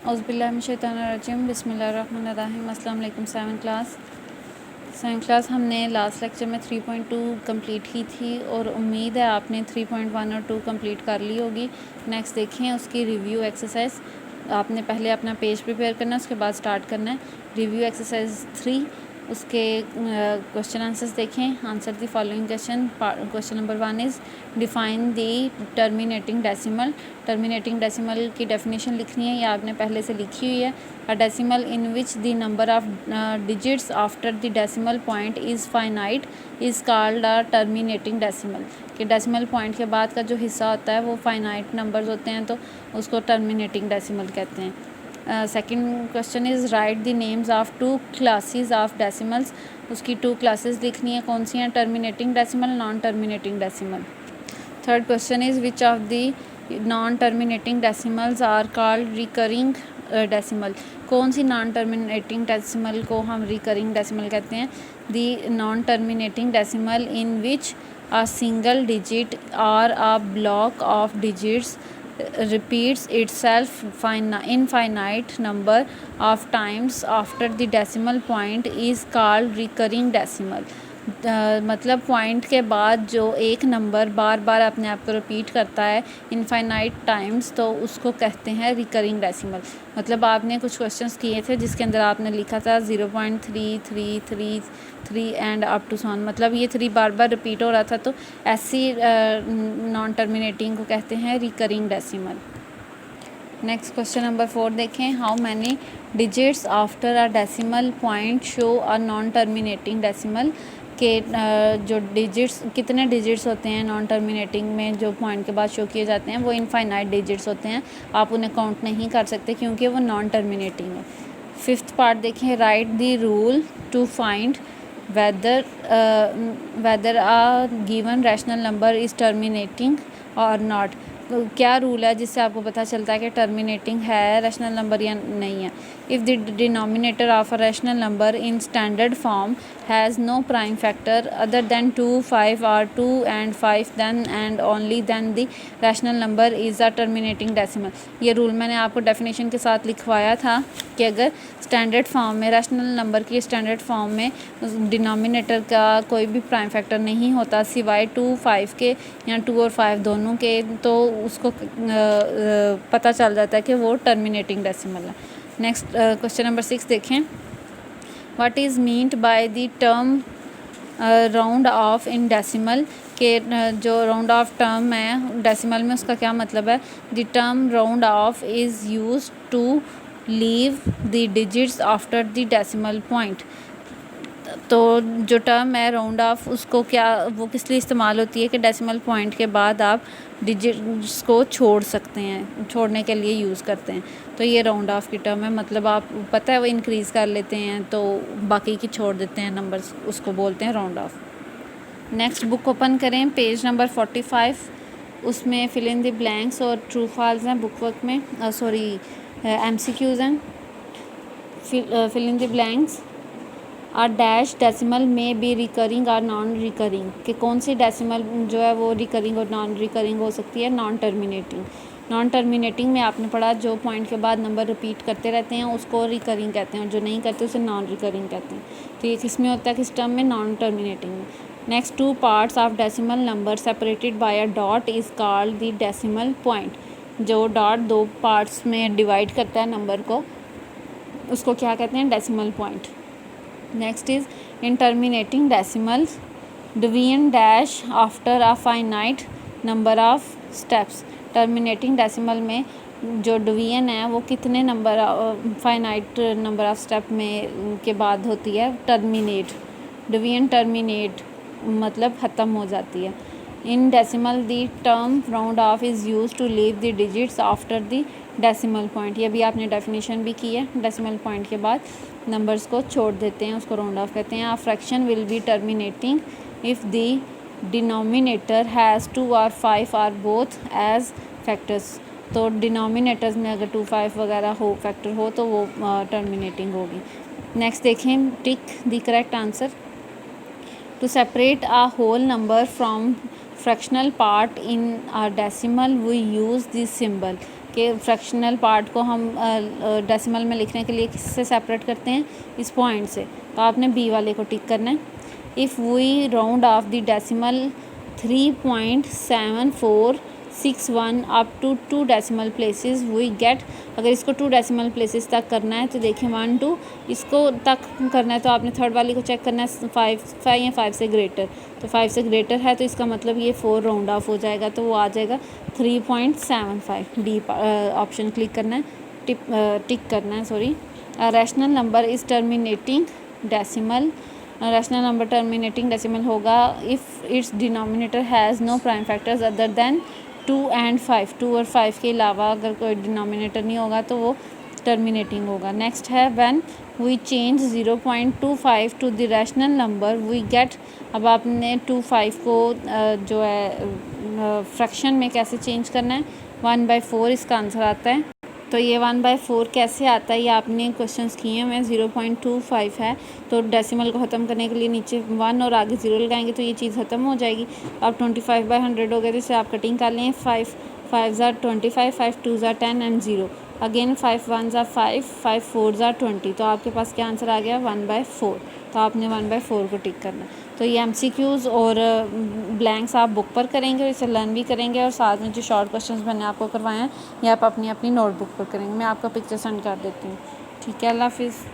औज़ुबिल्लाहिमिनश्शैतानिर्रजीम बिस्मिल्लाहिर्रहमानिर्रहीम। अस्सलाम वालेकुम। सेवन क्लास हमने लास्ट लेक्चर में 3.2 कंप्लीट की थी और उम्मीद है आपने 3.1 और 2 कंप्लीट कर ली होगी। नेक्स्ट देखें उसकी रिव्यू एक्सरसाइज। आपने पहले अपना पेज प्रिपेयर करना है, उसके बाद स्टार्ट करना है रिव्यू एक्सरसाइज 3। उसके क्वेश्चन आंसर्स देखें। Answer the following question. Question number 1 is define the terminating decimal. Terminating decimal की डेफिनेशन लिखनी है, या आपने पहले से लिखी हुई है। A decimal in which the number of digits after the decimal point is finite is called a terminating decimal. कि डेसिमल पॉइंट के बाद का जो हिस्सा होता है वो फाइनाइट नंबर्स होते हैं, तो उसको टर्मिनेटिंग डेसिमल कहते हैं। Second question is write the names of 2 classes of decimals. उसकी 2 क्लासेस लिखनी है, कौन सी हैं? Terminating decimal, non terminating decimal. Third question is which of the non terminating decimals are called recurring decimal. कौन सी नॉन टर्मिनेटिंग डेसिमल को हम रिकरिंग डेसिमल कहते हैं? The non terminating decimal in which a single digit और a block of digits repeats itself infinite number of times after the decimal point is called recurring decimal। मतलब point के बाद जो एक नंबर बार बार अपने आप को रिपीट करता है इनफाइनाइट टाइम्स, तो उसको कहते हैं रिकरिंग डेसिमल। मतलब आपने कुछ क्वेश्चंस किए थे जिसके अंदर आपने लिखा था 0.3333 एंड अप टू सॉन, मतलब ये 3 बार बार रिपीट हो रहा था, तो ऐसी नॉन टर्मिनेटिंग को कहते हैं recurring decimal. Next question number 4 देखें। How many digits after a decimal point show a non terminating decimal. के जो डिजिट्स, कितने डिजिट्स होते हैं नॉन टर्मिनेटिंग में जो पॉइंट के बाद शो किए जाते हैं, वो इनफाइनाइट डिजिट्स होते हैं, आप उन्हें काउंट नहीं कर सकते क्योंकि वो नॉन टर्मिनेटिंग है। फिफ्थ पार्ट देखें। Write the rule to find whether a given rational number is terminating or not। क्या रूल है जिससे आपको पता चलता है कि टर्मिनेटिंग है रैशनल नंबर या नहीं है? If the denominator of a rational number in standard form has no prime factor other than 2, 5 और 2 and 5 then and only then the rational number is a terminating decimal. ये rule मैंने आपको definition के साथ लिखवाया था कि अगर स्टैंडर्ड फॉर्म में, रैशनल नंबर की स्टैंडर्ड फॉर्म में डिनोमिनेटर का कोई भी प्राइम फैक्टर नहीं होता सिवाय 2, 5 के या 2 और 5 दोनों के, तो उसको पता चल जाता है कि वो टर्मिनेटिंग डेसिमल है। नेक्स्ट क्वेश्चन नंबर 6 देखें। What is meant by the term round off in decimal. के जो राउंड ऑफ टर्म है डेसिमल में, उसका क्या मतलब है? The term round off is used to leave the digits after the decimal point. तो जो टर्म है राउंड ऑफ, उसको क्या, वो किस लिए इस्तेमाल होती है कि डेसिमल पॉइंट के बाद आप डिजिट्स को छोड़ सकते हैं, छोड़ने के लिए यूज़ करते हैं, तो ये राउंड ऑफ की टर्म है। मतलब आप पता है वो इंक्रीज़ कर लेते हैं तो बाकी की छोड़ देते हैं नंबर्स, उसको बोलते हैं round off. Next book open करें, पेज नंबर 45। उसमें फिल इन द ब्लैंक्स और ट्रू फॉल्स हैं बुक वर्क में, MCQs हैं। Fill in the blanks. A dash decimal में बी रिकरिंग और नॉन रिकरिंग। कि कौन सी डेसिमल जो है वो रिकरिंग और नॉन रिकरिंग हो सकती है? Non terminating. नॉन टर्मिनेटिंग में आपने पढ़ा जो पॉइंट के बाद नंबर रिपीट करते रहते हैं उसको रिकरिंग कहते हैं, और जो नहीं करते उसे नॉन रिकरिंग कहते हैं। तो ये किस में होता है, किस टर्म में? नॉन टर्मिनेटिंग में। Next 2 parts of decimal number separated by a dot is called the decimal point. जो डॉट 2 पार्ट्स में डिवाइड करता है नंबर को, उसको क्या कहते हैं? Decimal point. Next is in terminating decimals, division dash after a finite number of steps। terminating decimal में जो डिवीजन है वो कितने number, finite number of step में के बाद होती है? टर्मिनेट। डिवीजन टर्मिनेट मतलब ख़त्म हो जाती है। In decimal the term round off is use to leave the digits after the decimal point. ये भी आपने डेफिनेशन भी की है, डेसिमल पॉइंट के बाद नंबर्स को छोड़ देते हैं, उसको राउंड ऑफ कहते हैं। A fraction will be terminating if the denominator has 2 और 5 आर बोथ एज फैक्टर्स। तो डिनोमिनेटर्स में अगर 2, 5 वगैरह हो, फैक्टर हो, तो वो टर्मिनेटिंग होगी। नेक्स्ट देखें, tick the correct answer. To separate a whole number from fractional part in a decimal we use this symbol. कि फ्रैक्शनल पार्ट को हम डेसिमल में लिखने के लिए किससे सेपरेट करते हैं, इस पॉइंट से। तो आपने बी वाले को टिक करना है। If we round off the decimal 3.7461 up to 2 decimal places we get, अगर इसको 2 डेसिमल प्लेसेस तक करना है तो देखिए 1 2 इसको तक करना है तो आपने थर्ड वाली को चेक करना है 5 या 5 से ग्रेटर, तो 5 से ग्रेटर है तो इसका मतलब ये 4 राउंड ऑफ हो जाएगा, तो वो आ जाएगा 3.75। डी ऑप्शन क्लिक करना है, टिक करना है, sorry. Rational number is terminating decimal, rational number terminating decimal होगा if its denominator has no prime factors other than 2 and 5, 2 और 5 के अलावा अगर कोई डिनोमिनेटर नहीं होगा तो वो टर्मिनेटिंग होगा। नेक्स्ट है when we change 0.25 to the rational number we get, अब आपने 25 को जो है फ्रैक्शन में कैसे चेंज करना है, 1/4 इसका आंसर आता है। तो ये 1/4 कैसे आता है, ये आपने क्वेश्चंस किए हैं। 0.25 है तो डेसिमल को ख़त्म करने के लिए नीचे 1 और आगे 0 लगाएंगे तो ये चीज़ ख़त्म हो जाएगी। अब 25/100 हो गया तो इसे आप कटिंग कर लें। 5 5 are 25, 5 2 are 10 and 0 again 5 1 are 5, 5 4 are 20, तो आपके पास क्या आंसर आ गया 1/4। तो आपने 1/4 को टिक करना। तो ये MCQs और ब्लैंक्स आप बुक पर करेंगे और इसे लर्न भी करेंगे, और साथ में जो शॉर्ट क्वेश्चंस मैंने आपको करवाए हैं ये आप अपनी अपनी नोटबुक पर करेंगे। मैं आपका पिक्चर सेंड कर देती हूँ। ठीक है, अल्लाह हाफिज़।